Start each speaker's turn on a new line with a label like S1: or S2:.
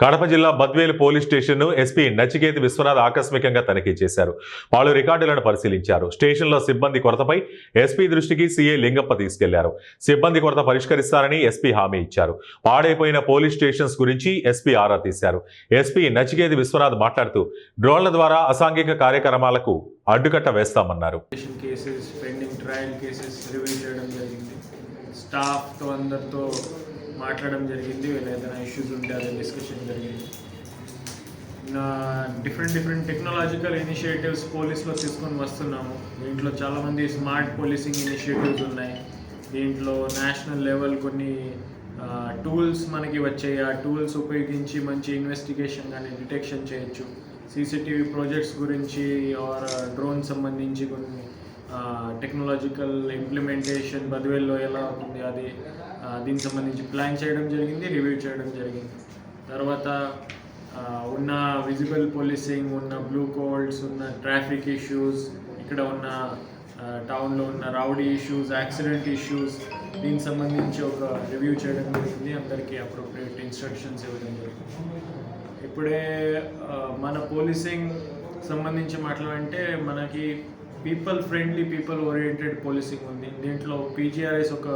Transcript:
S1: కడప జిల్లా బద్వేలు పోలీస్ స్టేషన్ను ఎస్పీ నచికేత్ విశ్వనాథ్ ఆకస్మికంగా తనిఖీ చేశారు. పలు రికార్డులను పరిశీలించారు. స్టేషన్లో సిబ్బంది కొరతపై ఎస్పీ దృష్టికి సీఏ లింగప్ప తీసుకెళ్లారు. సిబ్బంది కొరత పరిష్కరిస్తారని ఎస్పీ హామీ ఇచ్చారు. పాడైపోయిన పోలీస్ స్టేషన్స్ గురించి ఎస్పీ ఆరా తీశారు. ఎస్పీ నచికేత్ విశ్వనాథ్ మాట్లాడుతూ డ్రోన్ల ద్వారా అసాంఘిక కార్యక్రమాలకు అడ్డుకట్ట వేస్తామన్నారు.
S2: స్టాఫ్తో అందరితో మాట్లాడడం జరిగింది. ఏదైనా ఇష్యూస్ ఉంటే అదే డిస్కషన్ జరిగింది. డిఫరెంట్ టెక్నాలజికల్ ఇనిషియేటివ్స్ పోలీస్లో తీసుకొని వస్తున్నాము. దీంట్లో చాలామంది స్మార్ట్ పోలీసింగ్ ఇనిషియేటివ్స్ ఉన్నాయి. దీంట్లో నేషనల్ లెవెల్ కొన్ని టూల్స్ మనకి వచ్చాయి. ఆ టూల్స్ ఉపయోగించి మంచి ఇన్వెస్టిగేషన్ కానీ డిటెక్షన్ చేయొచ్చు. సీసీటీవీ ప్రాజెక్ట్స్ గురించి ఆర్ డ్రోన్ సంబంధించి కొన్ని టెక్నాలజికల్ ఇంప్లిమెంటేషన్ బద్వేల్లో ఎలా అవుతుంది అది దీనికి సంబంధించి ప్లాన్ చేయడం జరిగింది, రివ్యూ చేయడం జరిగింది. తర్వాత ఉన్న విజిబుల్ పోలీసింగ్, ఉన్న బ్లూ కోడ్స్, ఉన్న ట్రాఫిక్ ఇష్యూస్, ఇక్కడ ఉన్న టౌన్లో ఉన్న రౌడీ ఇష్యూస్, యాక్సిడెంట్ ఇష్యూస్, దీనికి సంబంధించి ఒక రివ్యూ చేయడం జరిగింది. అందరికీ అప్రోప్రియేట్ ఇన్స్ట్రక్షన్స్ ఇవ్వడం జరిగింది. ఇప్పుడే మన పోలీసింగ్ సంబంధించి మాట్లాడంటే మనకి people friendly, people oriented policing ఉంది. దీంట్లో పీజీఆర్ఎస్ ఒక